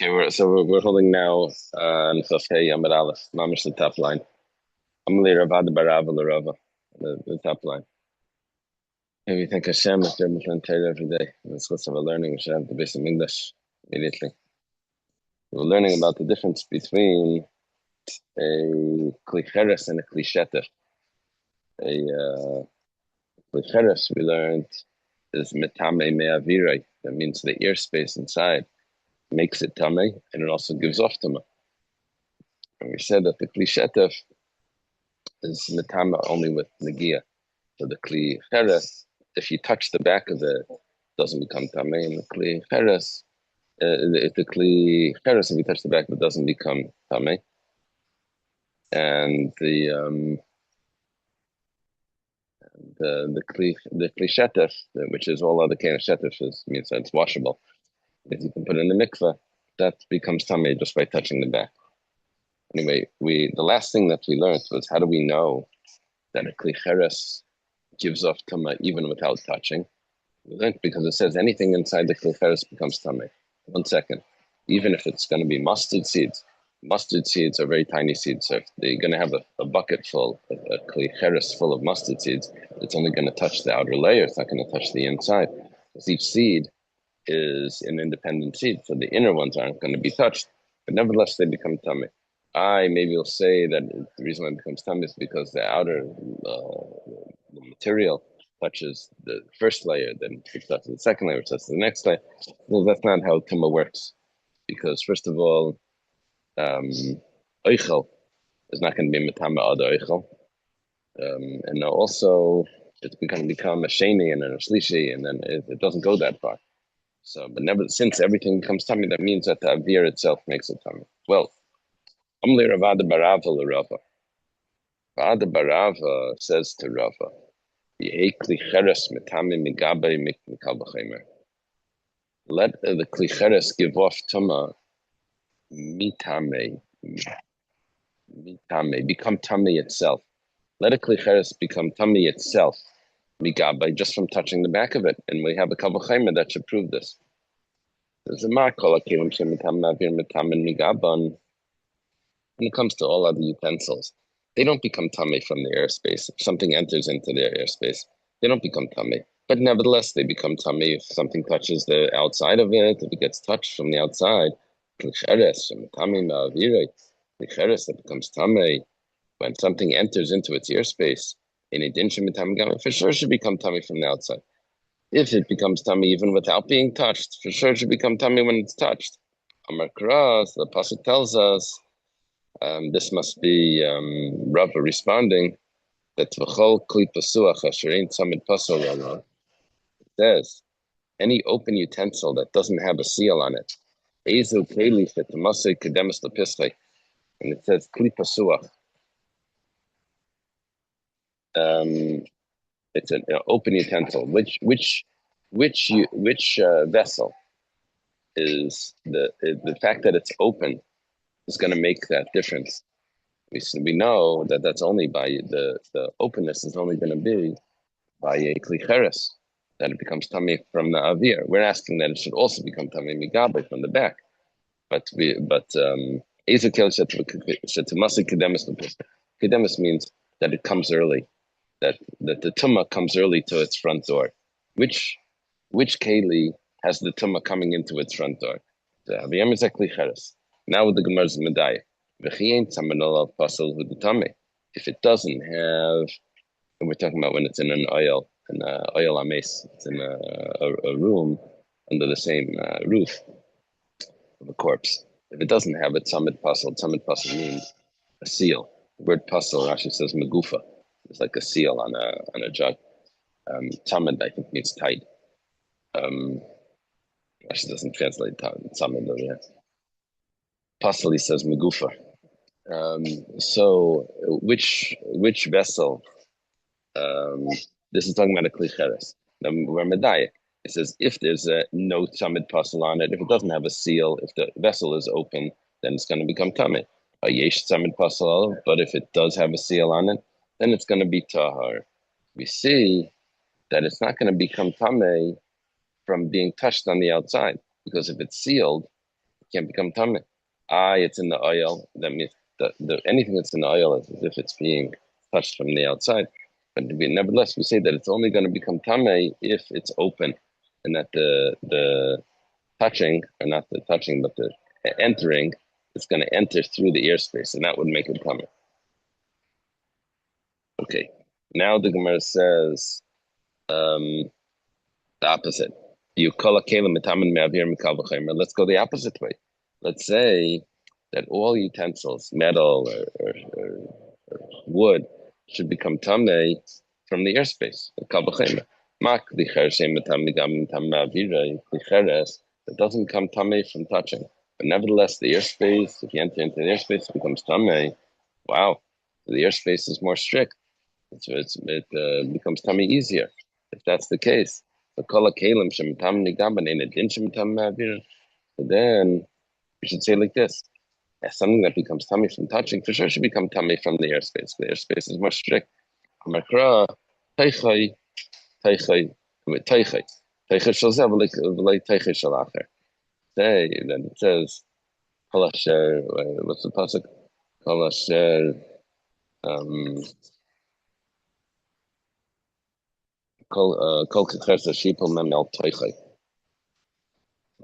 Okay, we're holding now on Chafei Yamad Aleph, Mamish the top line. Amli Ravad Barav Rava, the top line. And we thank Hashem if you're Muslim Torah every day. In this list of a learning, we should have the basic English immediately. We're learning about the difference between a klicheres and a klishetef. A klicheres we learned is metame me'avirei. That means the ear space inside makes it tame, and it also gives off tame. And we said that the klishetef is metama only with nagia. So the kli cheres, if you touch the back of it, doesn't become tamei. And the kli cheres, if the kli cheres, if you touch the back of it, doesn't become tamei. And the kli shetef, which is all other kind of shetef, means that it's washable. If you can put it in the mikveh, that becomes tamei just by touching the back. Anyway, the last thing that we learned was how do we know that a kli cheres gives off tama even without touching? We learned because it says anything inside the kli cheres becomes tamei. 1 second. Even if it's going to be mustard seeds are very tiny seeds. So if they're going to have a bucket full, a kli cheres full of mustard seeds, it's only going to touch the outer layer. It's not going to touch the inside. Because each seed is an independent seed, so the inner ones aren't going to be touched. But nevertheless, they become tamei. Maybe you'll say that the reason why it becomes tamei is because the outer the material touches the first layer, then it touches the second layer, it touches the next layer. Well, that's not how tumah works. Because first of all, oichel is not going to be metama other oichel. And also it's going to become a sheni and then a shlishi, and then it doesn't go that far. So, but never, since everything becomes tummy, that means that the avir itself makes it tummy. Well, Amli Ravada Barava Rava. Ravada Barava says to Rava, let the klicheres give off tuma mitame, become tummy itself. Let a klicheres become tummy itself, migabai, just from touching the back of it. And we have a kavachemer that should prove this. There's a markol akilim shemitam navir mitamin migaban. When it comes to all other utensils, they don't become tummy from the airspace. If something enters into their airspace, they don't become tummy. But nevertheless, they become tummy if something touches the outside of it, if it gets touched from the outside. That becomes tummy when something enters into its airspace. For sure should become tummy from the outside. If it becomes tummy even without being touched, for sure it should become tummy when it's touched. Amar Kras, the pasuk tells us, this must be Rava responding that v'chol kli pasuach asher ein tzamid pasol says any open utensil that doesn't have a seal on it, ezu keli shetamasei kedemus lepischei, and it says kli pasuach. It's an open utensil. Which vessel is the fact that it's open is going to make that difference. We know that that's only by the openness is only going to be by a klicheres, that it becomes tummy from the avir. We're asking that it should also become tummy migabe from the back. Kedemus means that it comes early, that the tumah comes early to its front door. Which keli has the tumah coming into its front door? Now with the Gemara's medayah. If it doesn't have, and we're talking about when it's in an oil ames, it's in a room under the same roof of a corpse. If it doesn't have it, tzamid pasal means a seal. The word pasal, Rashi says megufa. It's like a seal on a jug. Tzamid, I think, means tight. Rashi doesn't translate tzamid though, yeah. Pasal, he says megufa. So which vessel? This is talking about a klicheres. We're medayik. It says if there's no tzamid pasal on it, if it doesn't have a seal, if the vessel is open, then it's going to become tamid. Yesh tzamid pasal, but if it does have a seal on it, then it's going to be tahar. We see that it's not going to become tamid from being touched on the outside, because if it's sealed, can't become tummy. It's in the oil. That means anything that's in the oil is as if it's being touched from the outside. But nevertheless, we say that it's only going to become tummy if it's open, and that the touching, or not the touching, but the entering is going to enter through the ear space, and that would make it tummy. Okay. Now the Gemara says the opposite. Let's go the opposite way. Let's say that all utensils, metal or wood, should become tamei from the airspace. It doesn't become tamei from touching. But nevertheless, the airspace, if you enter into the airspace, it becomes tamei. Wow, the airspace is more strict. It becomes tummy easier if that's the case. So then we should say like this: something that becomes tummy from touching for sure should become tummy from the airspace. The airspace is more strict. Say that it says what's the pasuk?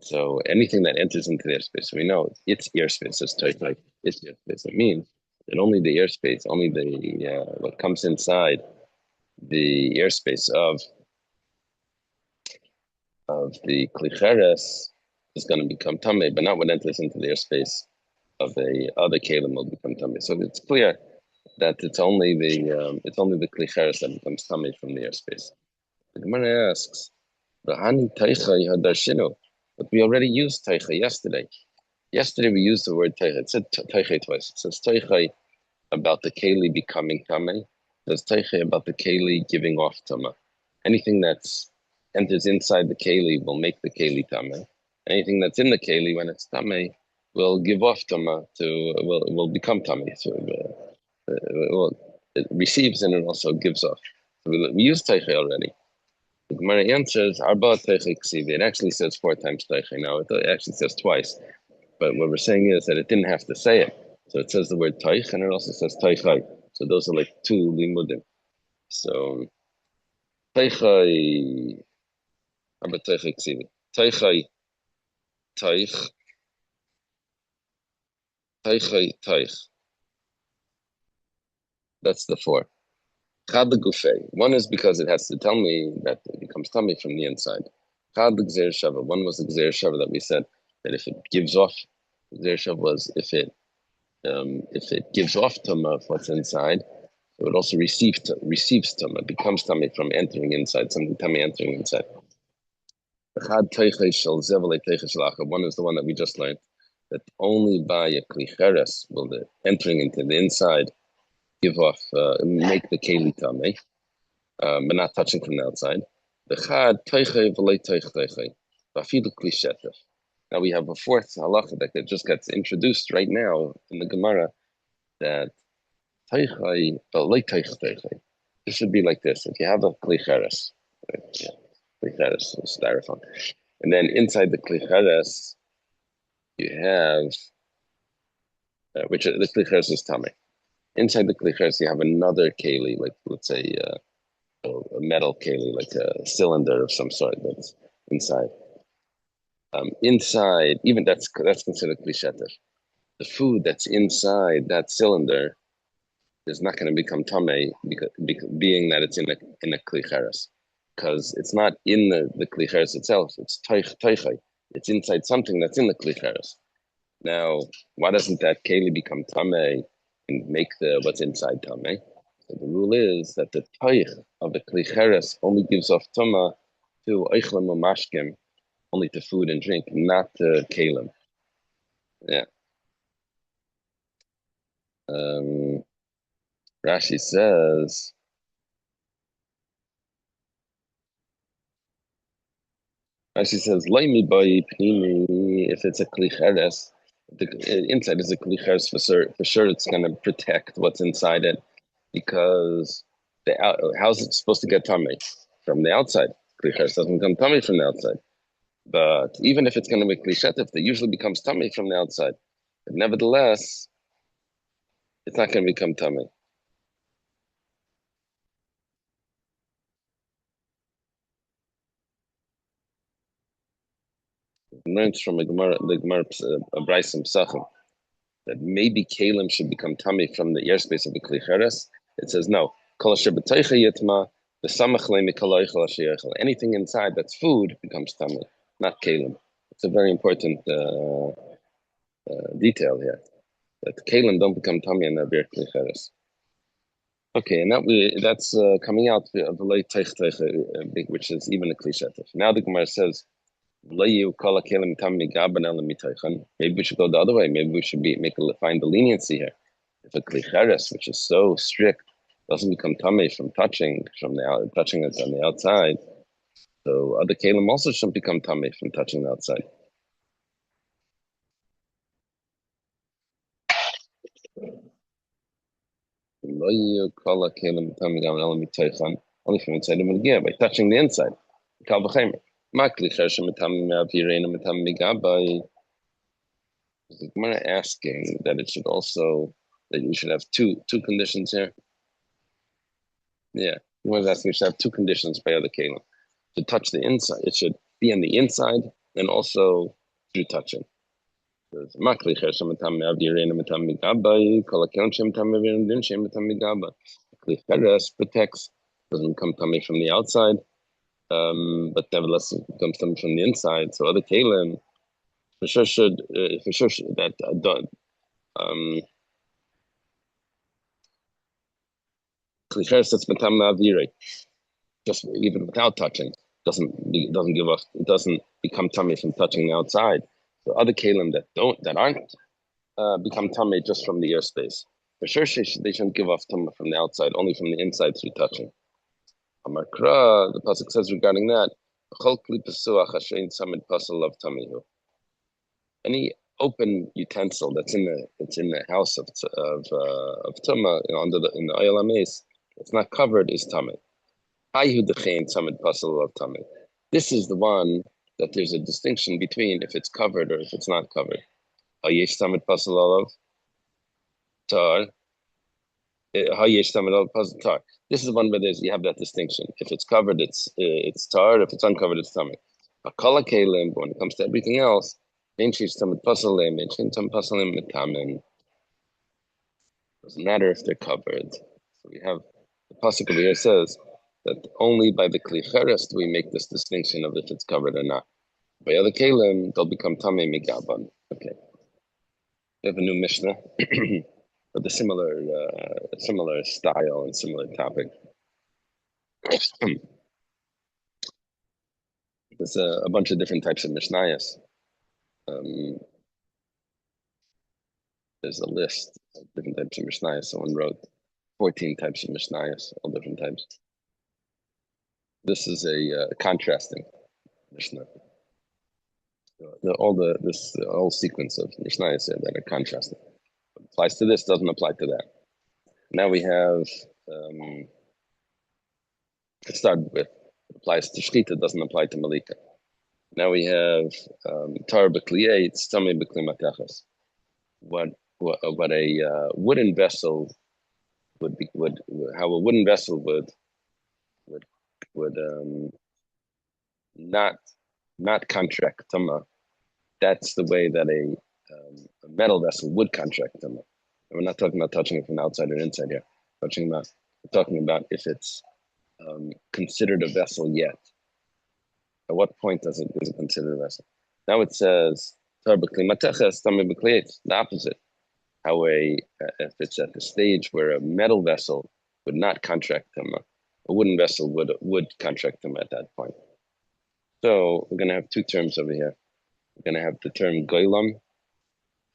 So anything that enters into the airspace, we know its airspace is toichai. Its airspace. It means that only the airspace, only the what comes inside the airspace of the klicheres is going to become tamei, but not what enters into the airspace of the other kalim will become tamei. So it's clear that it's only the klicheres that becomes tamei from the airspace. The Gemara asks, "V'hani teichai hadarshinu," but we already used teichai yesterday. Yesterday we used the word teichai. It said teichai twice. It says teichai about the keli becoming tamei. It says teichai about the keli giving off tama. Anything that's enters inside the keli will make the keli tamei. Anything that's in the keli when it's tamei will give off tama will become tamei. So it receives and it also gives off. So we used teichai already. The Gemara answers, Arba teichai ksivi. It actually says 4 times teichai. Now it actually says twice. But what we're saying is that it didn't have to say it. So it says the word teich and it also says teichai. So those are like 2 limudim. So teichai, Arba teichai ksivi. Teichai, teich, teichai, teich. That's the 4. Chad gufei. One is because it has to tell me that it becomes tummy from the inside. Chad gzer shava. One was the gzer shava that we said that if it gives off, gzer shava was if it gives off tuma of what's inside, it would also receives tuma, becomes tummy from entering inside, something tummy entering inside. One is the one that we just learned, that only by a klicheres will the entering into the inside give off, make the keli tamei, but not touching from the outside. Now we have a 4th halacha that just gets introduced right now in the Gemara, that this should be like this. If you have a klicheres, klicheres, styrofoam, and then inside the klicheres you have, which the klicheres is tamei. Inside the klicheres, you have another keli, like let's say a metal keli, like a cylinder of some sort that's inside. Inside, even that's considered klisheter. The food that's inside that cylinder is not going to become tamei because being that it's in a klicheres, because it's not in the klicheres itself. It's teichai. It's inside something that's in the klicheres. Now, why doesn't that keli become tamei and make what's inside tamei? So the rule is that the toich of the klicheres only gives off tama to oichlem umashkim, only to food and drink, not to kalim. Yeah. Rashi says, "Laimi by pnimi." If it's a klicheres, the inside is a klicheres for sure. It's going to protect what's inside it, because how's it supposed to get tummy from the outside? Klicheres doesn't come tummy from the outside. But even if it's going to be kli shetif, it usually becomes tummy from the outside. But nevertheless, it's not going to become tummy. It learns from the Gemara Braisim Sachem, that maybe kalim should become tummy from the airspace of the kli cheres. It says no. Kol asher b'toicha yitma, v'samach le mikol oichel asher yochel. Anything inside that's food becomes tummy, not kalim. It's a very important detail here, that kalim don't become tummy in the bir kli cheres. Okay, and that's coming out of the late teich which is even a kli shetif. Now the Gemara says, maybe we should go the other way. Maybe we should find the leniency here. If a kli cheres, which is so strict, doesn't become tummy from touching it on the outside, so other kalim also shouldn't become tummy from touching the outside. Only from inside the Megillah, by touching the inside. The Gemara asking that it should also, that you should have two conditions here. Yeah, the Gemara asking you should have two conditions by other kalim. To touch the inside, it should be on the inside and also through touching. Kli cheres protects, doesn't come tummy from the outside, but nevertheless it comes tummy from the inside. So other kalim for sure should that kli cheres that's matam ma'avire, just even without touching, doesn't become tummy from touching the outside. So other kalim that aren't become tummy just from the airspace. For sure, they shouldn't give off tummy from the outside, only from the inside through touching. Amakra, the pasuk says regarding that, any open utensil that's in the house of tumah, in the oil amaze, it's not covered is tummy. This is the one that there's a distinction between if it's covered or if it's not covered. This is the one where you have that distinction. If it's covered, it's tar. If it's uncovered, it's tummy. When it comes to everything else, doesn't matter if they're covered. So we have the pasuk over here says that only by the kli cheres do we make this distinction of if it's covered or not. By other kalim, they'll become tamei migaban. Okay, we have a new mishnah, but the similar style and similar topic. There's a bunch of different types of mishnayos. There's a list of different types of mishnayos. Someone wrote 14 types of mishnayos, all different types. This is a contrasting mishnah. This whole sequence of mishnayos that are contrasting. What applies to this doesn't apply to that. Now we have it started with it applies to shchita, doesn't apply to malika. Now we have tar b'kliyei, it's tamei b'kli matachas. What a wooden vessel how a wooden vessel would not contract tama. That's the way that a metal vessel would contract tama. And we're not talking about touching it from outside or inside here. We're talking about if it's considered a vessel yet. At what point is it considered a vessel? Now it says the opposite. How if it's at the stage where a metal vessel would not contract tama, a wooden vessel would contract them at that point. So we're going to have two terms over here. We're going to have the term goylam,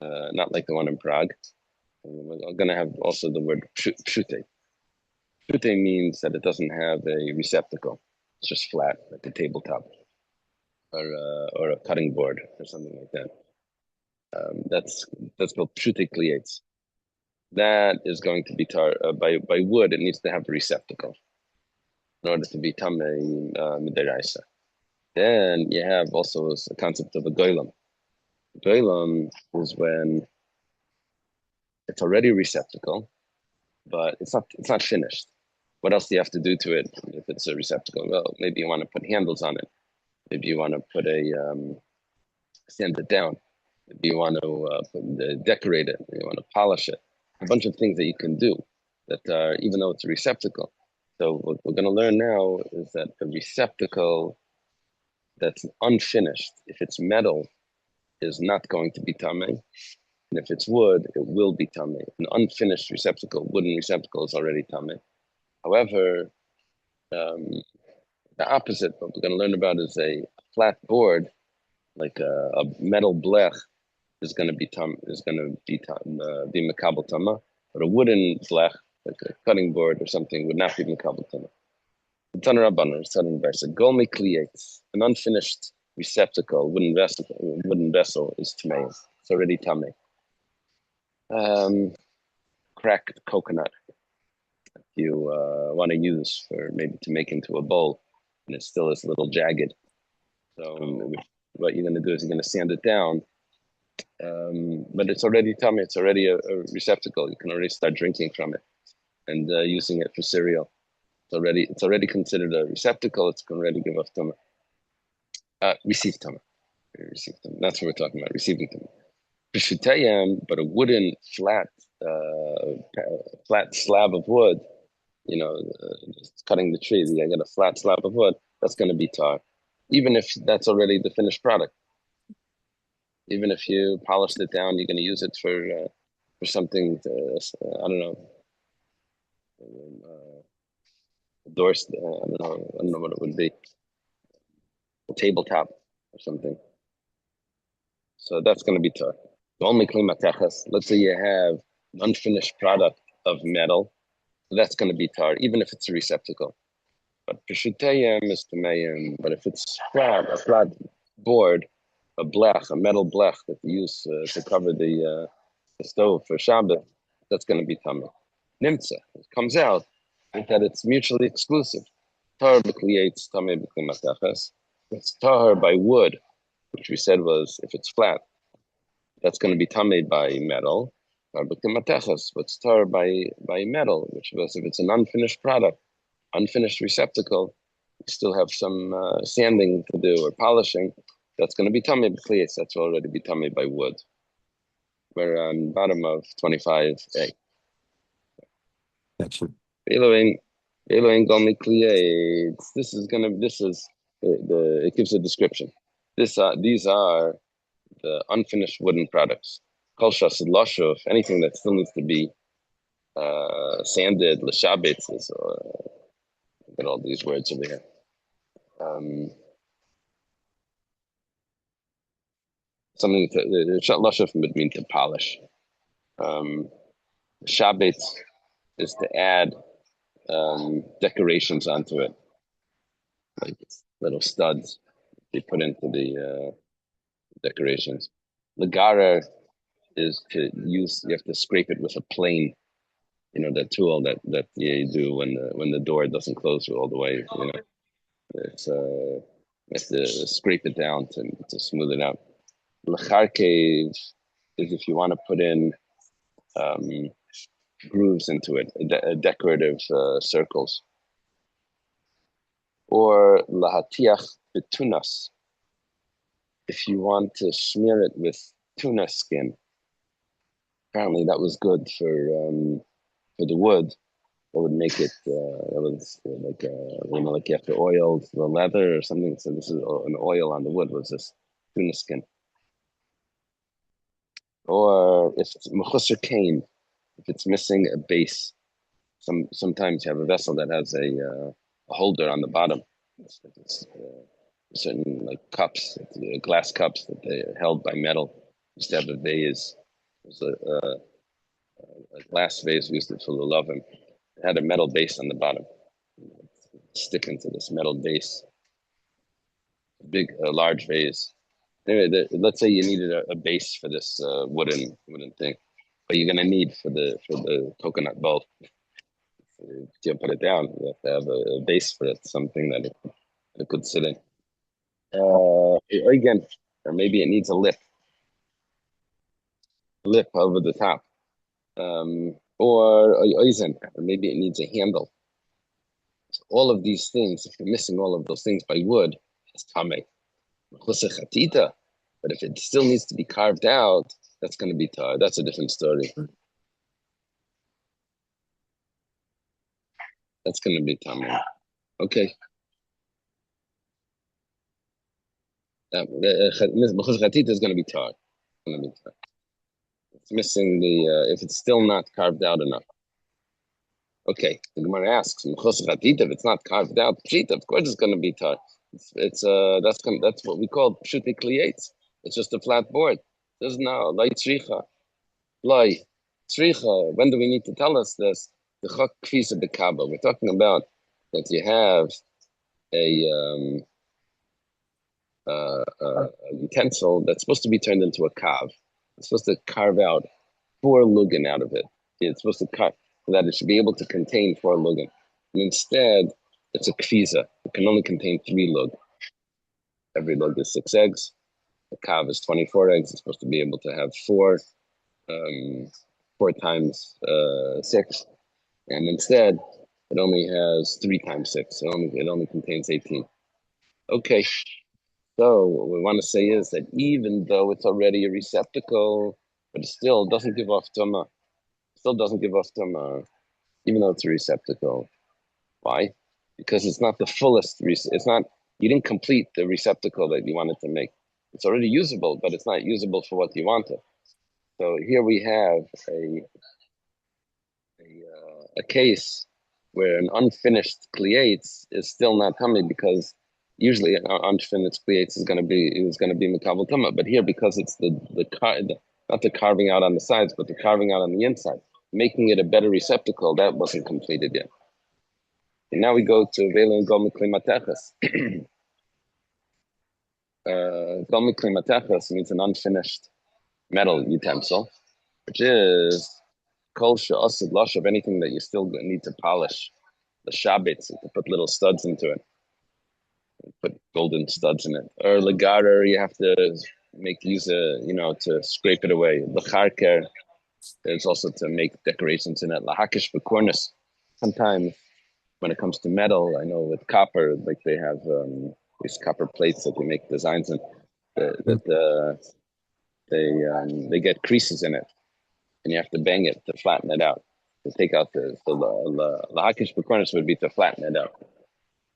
not like the one in Prague. And we're going to have also the word pshute. Pshute means that it doesn't have a receptacle. It's just flat, like a tabletop or a cutting board or something like that. That's called pshute kliates. That is going to be by wood. It needs to have a receptacle in order to be tamei midiraisa. Then you have also a concept of a goylem. Goylem is when it's already a receptacle, but it's not finished. What else do you have to do to it if it's a receptacle? Well, maybe you want to put handles on it. Maybe you want to put sand it down. Maybe you want to decorate it. You want to polish it. A bunch of things that you can do that even though it's a receptacle. So what we're going to learn now is that a receptacle that's unfinished, if it's metal, is not going to be tamei. And if it's wood, it will be tamei. An unfinished receptacle, wooden receptacle, is already tamei. However, um, the opposite, what we're going to learn about is a flat board, like a metal blech, is going to be be makabel tama, but a wooden blech, like a cutting board or something, would not be makabel tama. The Tanur Rabbanan, Southern verse, Golmi creates an unfinished receptacle, wooden vessel is tamei. It's already tamei. Cracked coconut you want to use for maybe to make into a bowl, and it still is a little jagged. So what you're going to do is you're going to sand it down, but it's already tummy. It's already a receptacle. You can already start drinking from it and using it for cereal. It's already considered a receptacle. It's already give off tummy. Receive tummy. Receive tummy. That's what we're talking about. Receiving tummy. But a wooden flat slab of wood, just cutting the tree, you get a flat slab of wood, that's going to be tar. Even if that's already the finished product. Even if you polished it down, you're going to use it for something, I don't know, doors, I don't know what it would be, a tabletop or something. So that's going to be tar. Only let's say you have an unfinished product of metal, that's going to be tar, even if it's a receptacle. But Peshutayim is Tamayim. But if it's a flat board, a metal blech that you use to cover the stove for Shabbat, that's going to be Tamay. Nimtza, it comes out that it's mutually exclusive. Tahar b'kliyates Tamay b'klimatachas. It's tahar by wood, which we said was if it's flat, that's going to be Tamay by metal. Tahar b'klimatachas, what's tahar by metal, which was if it's an unfinished product, unfinished receptacle, you still have some sanding to do or polishing. That's going to be tummy b'kliyas. That's already be tummy by wood. We're on bottom of 25a. Excellent. This is it gives a description. These are the unfinished wooden products. Kol shasid lashuf, anything that still needs to be sanded, l'shabetz is get all these words over here. Something lashuf would mean to polish. Shabetz is to add decorations onto it, like little studs they put into the decorations. Lagarer is to use. You have to scrape it with a plane. That tool that you do when the door doesn't close all the way. It's you have to scrape it down to smooth it out. Lacharkev is if you want to put in grooves into it, decorative circles. Or lahatiach betunas, if you want to smear it with tuna skin. Apparently, that was good for the wood. That would make it. It was like you have to oil the leather or something. So this is an oil on the wood. Was this tuna skin? Or if it's mechusar cane, if it's missing a base, sometimes you have a vessel that has a holder on the bottom. It's certain like cups, glass cups that they are held by metal. Used to have a vase. It was a glass vase. We used to fill the lovin. It had a metal base on the bottom. Stick into this metal base. A large vase. Anyway, let's say you needed a base for this wooden thing, but you're gonna need for the coconut bowl. You put it down. You have to have a base for it, something that it could sit in. Again, or maybe it needs a lip over the top. Or oizen, or maybe it needs a handle. So all of these things, if you're missing all of those things by wood, it's tamei. But if it still needs to be carved out, that's going to be tar. That's a different story. That's going to be tamei. Okay. Mechus chatita is going to be tar. It's going to be tar. It's missing the, if it's still not carved out enough. Okay, the Gemara asks, if it's not carved out, pshita, of course it's going to be tar. That's what we call pshuti kliyates. It's just a flat board. There's no light tzricha, light tzricha. When do we need to tell us this? The chak kvisa bekaba. We're talking about that you have a utensil that's supposed to be turned into a kav. It's supposed to carve out 4 lugin out of it. It's supposed to cut so that it should be able to contain 4 lugin. And instead, it's a kfiza. It can only contain 3 lug. Every lug is 6 eggs. The kav is 24 eggs. It's supposed to be able to have 4 times 6. And instead, it only has 3 times 6. It only contains 18. Okay. So what we want to say is that even though it's already a receptacle, but it still doesn't give off tuma. Still doesn't give off tuma, even though it's a receptacle. Why? Because it's not the fullest. It's not. You didn't complete the receptacle that you wanted to make. It's already usable, but it's not usable for what you wanted. So here we have a case where an unfinished cleates is still not tummy because usually an unfinished cleates is going to be makabel tuma. But here, because it's not the carving out on the sides, but the carving out on the inside, making it a better receptacle, that wasn't completed yet. And now we go to Vela and Gomik Klimateches. Gomik Klimateches means an unfinished metal utensil, which is kol she'asid lashav, anything that you still need to polish. The shabits, to put little studs into it, put golden studs in it. Or legarer, you have to to scrape it away. Lecharker, there's also to make decorations in it. Lahakish bekornis. Sometimes when it comes to metal, I know with copper, like they have these copper plates that they make designs in, they get creases in it, and you have to bang it to flatten it out, to take out the hakish bekornis would be to flatten it out.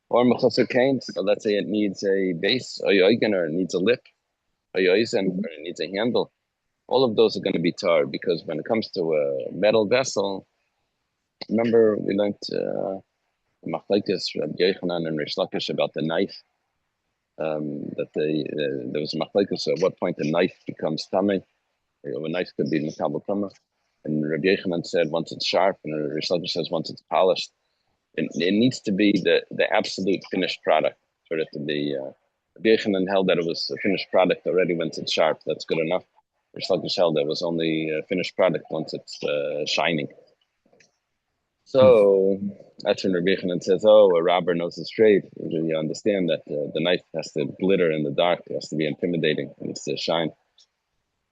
Or mechusar kain, so let's say it needs a base, or it needs a lip, or it needs a handle. All of those are going to be tar because when it comes to a metal vessel, remember we learned Maseches Chullin and Rish Lakish about the knife. There was Maseches at what point the knife becomes tamei. A knife could be makabel tuma. And Rabbi Yochanan said once it's sharp, and Rish Lakish says once it's polished. It needs to be the absolute finished product for it to be. Rabbi Yochanan held that it was a finished product already once it's sharp. That's good enough. Rish Lakish held that it was only a finished product once it's shining. So that's when Rabbi Yochanan says, "Oh, a robber knows his trade." You understand that the knife has to glitter in the dark; it has to be intimidating, it needs to shine.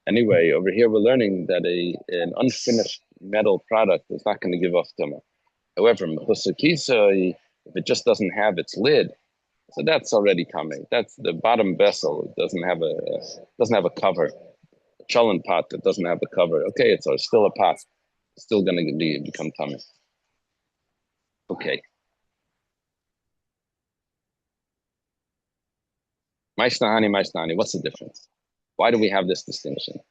Anyway, over here we're learning that an unfinished metal product is not going to give off tuma. However, if it just doesn't have its lid, so that's already tamei. That's the bottom vessel. It doesn't have a cover. A chullin pot that doesn't have a cover. Okay, it's still a pot. It's still going to become tamei. Okay. Maisnahani. What's the difference? Why do we have this distinction?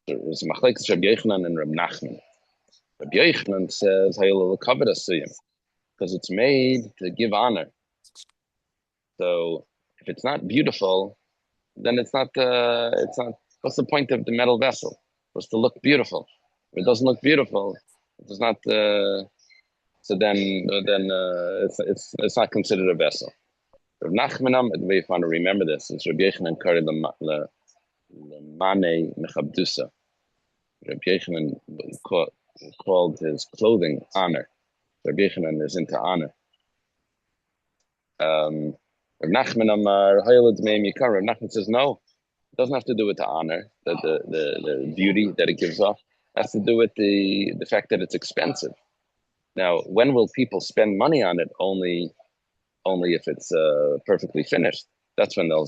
There's Machlekes Rabbi Yochanan and Rabbi Nachman. Rabbi Yochanan says Hayil covered asuyim because it's made to give honor. So if it's not beautiful, then it's not. What's the point of the metal vessel? It's supposed to look beautiful. If it doesn't look beautiful, it does not. So then it's not considered a vessel. Rav Nachmanam, the way you want to remember this is Rabbi Yochanan carried the mane mechabdusa. Rabbi Yochanan called his clothing honor. Rabbi Yochanan is into honor. Rabbi Rav Nachman Amar Hayelad Meim Yikar. Rav Nachman says no. It doesn't have to do with the honor, the beauty that it gives off. It has to do with the fact that it's expensive. Now, when will people spend money on it? Only if it's perfectly finished. That's when they'll.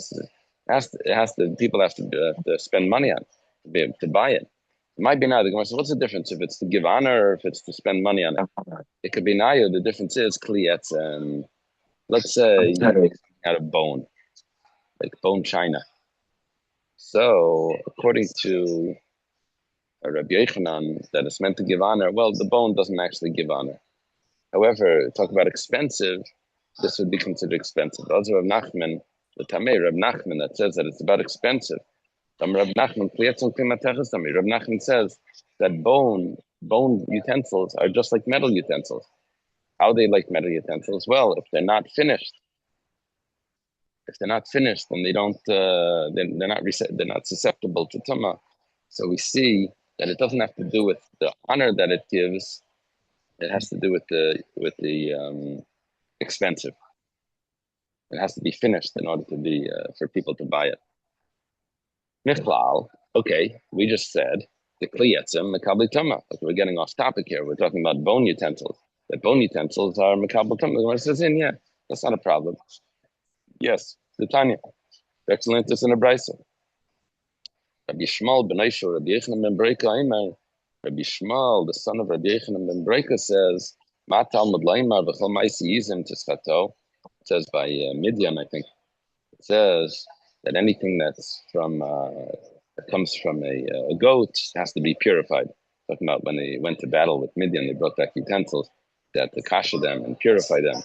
People have to spend money on it to be able to buy it. It might be now. The Gemara says, what's the difference if it's to give honor or if it's to spend money on it? It could be now. The difference is kliyetz, and let's say you make something out of bone, like bone china. So according to Rabbi Yochanan, that it's meant to give honor. Well, the bone doesn't actually give honor. However, talk about expensive, this would be considered expensive. Also, Rav Nachman, the Tamei Rav Nachman, that says that it's about expensive. Rav Nachman says that bone utensils are just like metal utensils. How are they like metal utensils? Well, if they're not finished, then they don't. They're not susceptible to tuma. So we see that it doesn't have to do with the honor that it gives. It has to do with the expensive. It has to be finished in order to be for people to buy it. Michlal, okay, we just said the kliyetzim mekabli tuma. We're getting off topic here. We're talking about bone utensils. The bone utensils are mekabli tuma. The Gemara says, yeah, that's not a problem. Yes, the Tanya. Excellent. It's in a brisa. Rabbi Shmuel ben Aisha, Rabbi Yochanan ben Breika, Rabbi Shmuel, the son of Rabbi Yochanan ben Breika, says, "Ma talmud laimar v'chol ma'isi yizim tischato." It says by Midian, I think. It says that anything that's from that comes from a goat has to be purified. Talking about when they went to battle with Midian, they brought back utensils that to kasha them and purify them.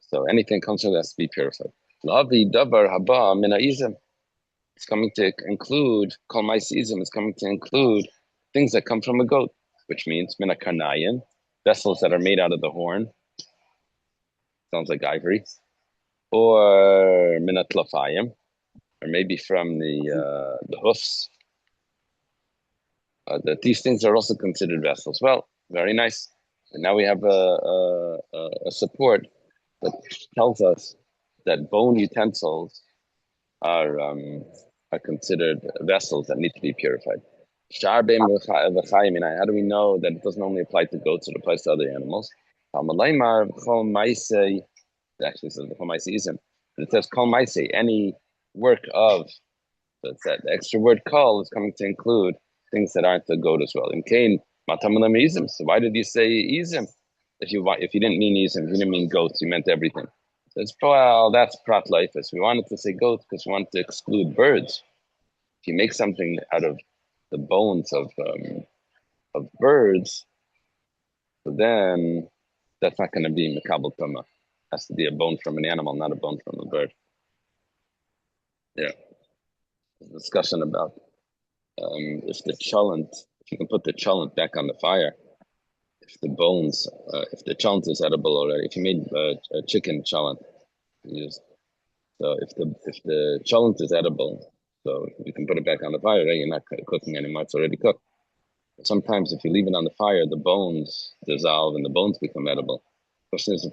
So anything comes from that has to be purified. Lavi davar haba min ha'izim. It's coming to include kol ma'isizim. It's coming to include things that come from a goat, which means mina karnayin, vessels that are made out of the horn. Sounds like ivory, or mina tlafayim, or maybe from the hoofs. That these things are also considered vessels. Well, very nice. And now we have a support that tells us that bone utensils are considered vessels that need to be purified. How do we know that it doesn't only apply to goats, it applies to other animals? It actually says but it says kol maise, any work of, so it's that the extra word kol is coming to include things that aren't the goat as well. In Cain, so why did you say izim? If you didn't mean izim, if you didn't mean goats, you meant everything. So it's, well, that's prat lifus. We wanted to say goats because we wanted to exclude birds. If you make something out of the bones of birds, so then that's not going to be mekabel tuma. It has to be a bone from an animal, not a bone from a bird. Yeah. There's a discussion about if you can put the cholent back on the fire, if the bones, if the cholent is edible already, if you made a chicken cholent, so if the cholent is edible, so you can put it back on the fire, right? You're not cooking anymore; it's already cooked. But sometimes, if you leave it on the fire, the bones dissolve and the bones become edible. The question is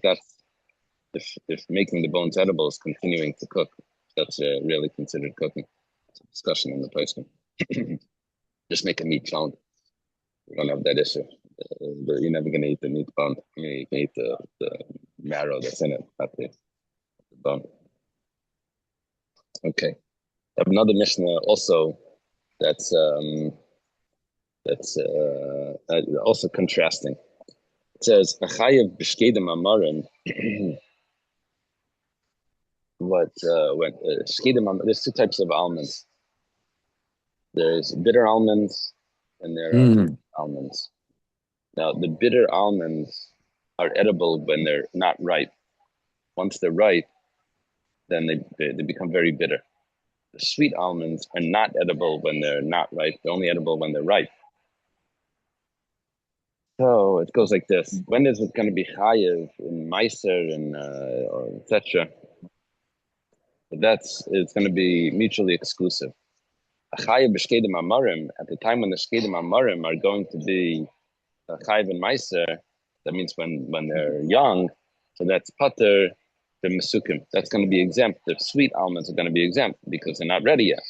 if making the bones edible is continuing to cook, that's really considered cooking. It's a discussion in the placement. Just make a meat cholent. You don't have that issue. You're never going to eat the meat bone. I mean, you can eat the marrow that's in it, not the bone. Okay. I have another Mishnah also that's also contrasting. It says, "Achayev b'shkedim amarim." When shkedim, there's two types of almonds. There's bitter almonds, and there are almonds. Now, the bitter almonds are edible when they're not ripe. Once they're ripe, then they become very bitter. The sweet almonds are not edible when they're not ripe. They're only edible when they're ripe. So it goes like this. When is it going to be chayev in meiser and or etc.? It's going to be mutually exclusive. Chayev b'shkedim amarim, at the time when the shkedim amarim are going to be chayev and meiser, that means when they're young, so that's pater the Mesukim. That's going to be exempt. The sweet almonds are going to be exempt because they're not ready yet.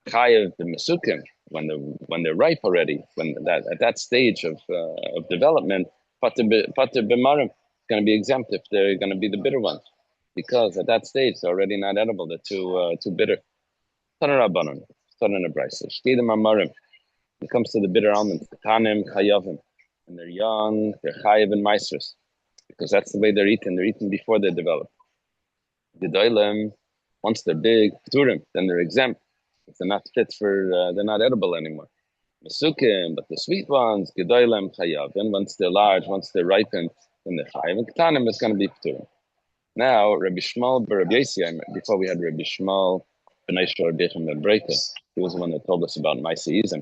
Chayev the Mesukim, when they're ripe already, when at that stage of development, Pater B'marim is going to be exempt if they're going to be the bitter ones, because at that stage they're already not edible. They're too bitter. Tanarabanon, Tanarabrisa, Shtidim Amarim. When it comes to the bitter almonds, Katanim Chayavim, when they're young, they're Chayev and Meisers, because that's the way they're eaten. They're eaten before they develop. Gedolim, once they're big, Pturim, then they're exempt. If they're not fit for, they're not edible anymore. Mesukim, but the sweet ones, Gedolim Chayavim, once they're large, once they're ripened, then they're Chayev. And Katanim is going to be Pturim. Now, Rabbi Shmuel Rabbi Yossi, before we had Rabbi Shmuel B'nai Shor Bechem Ben Breita, he was the one that told us about Maseches,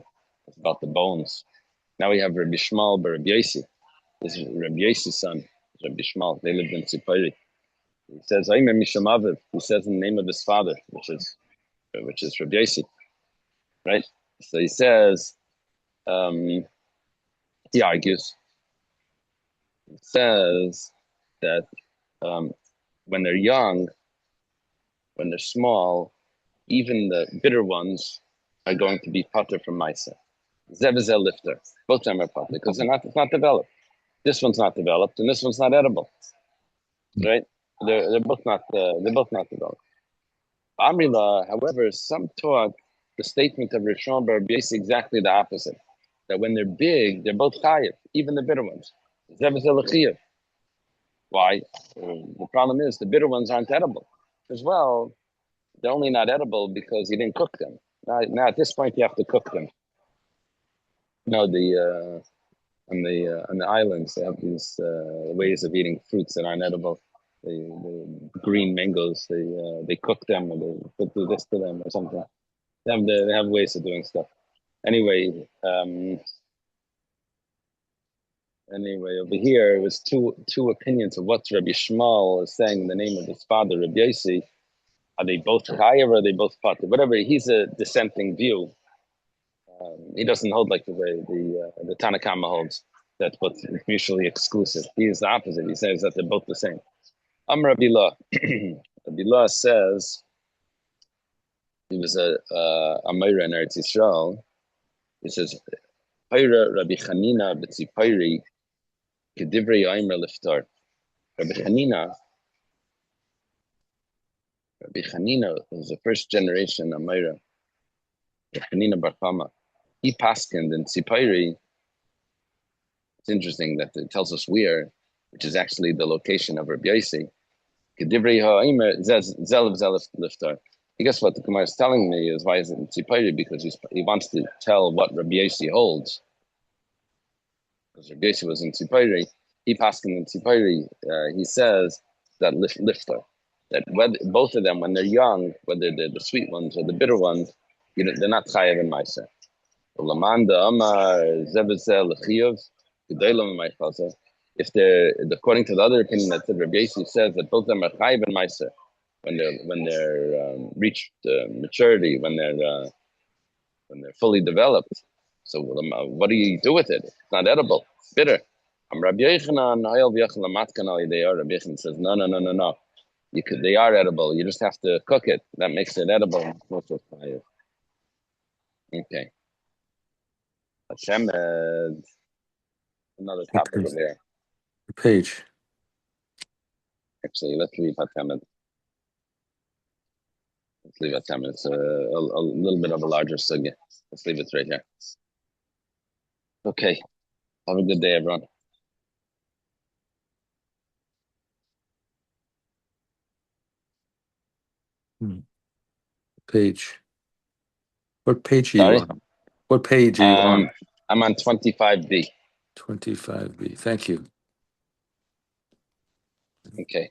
about the bones. Now we have Rabbi Shmuel Rabbi Yossi. This is Rabbi Yossi's son, Rabbi Shmuel. They lived in Tzipori. He says, he says in the name of his father, which is Rabbi Yossi, right? So he says, he argues, he says that when they're young, when they're small, even the bitter ones are going to be pater from Maisa. Zevezel lifter. Both of them are pater because it's not developed. This one's not developed and this one's not edible. Right? They're both not developed. Amrila, however, some taught the statement of Rishon Bar B'Yossi exactly the opposite. That when they're big, they're both chayiv, even the bitter ones. Zevezel chayiv. Why? The problem is the bitter ones aren't edible. As well, they're only not edible because you didn't cook them. Now at this point, you have to cook them. On the islands, they have these ways of eating fruits that aren't edible. The green mangoes, they cook them or they do this to them or something. They have ways of doing stuff. Anyway, over here it was two opinions of what Rabbi Shmuel is saying in the name of his father, Rabbi Yossi. Are they both chayav or are they both pater? Whatever, he's a dissenting view. He doesn't hold like the way the Tanna Kama holds, that both mutually exclusive. He is the opposite. He says that they're both the same. Rabbi La. Rabbi La says, he was a Amira in Eretz Yisrael. He says, Hayra Rabbi Chanina b'tzipayri kedivrei Aimer liftar. Rabbi Chanina was the first generation Amira. Rabbi Chanina Bar Chama. He paskined in Tzipayri. It's interesting that it tells us where, which is actually the location of Rabbi Yossi. Kedivrei ha'aimer zelav liftar. Guess what the Gemara is telling me is why is it in Tzipayri? Because he wants to tell what Rabbi Yossi holds. Because Rabbi Yossi was in Tzipayri. He paskined in Tzipayri. He says that liftar, that whether both of them when they're young, whether they're the sweet ones or the bitter ones, they're not chayav in Maisa. If they're according to the other opinion that said Rabbi Yossi says that both of them are chayiv and meiser when they're reached maturity, when they're fully developed. So what do you do with it? It's not edible. It's bitter. Rabbi Yochanan says no. They are edible. You just have to cook it. That makes it edible. Okay. Hashem, another topic over there. Page. Actually, let's leave Hatemet. It's a little bit of a larger sugya. Let's leave it right here. Okay. Have a good day, everyone. Page. What page are you on? What page are you on? I'm on 25B. 25B. Thank you. Okay.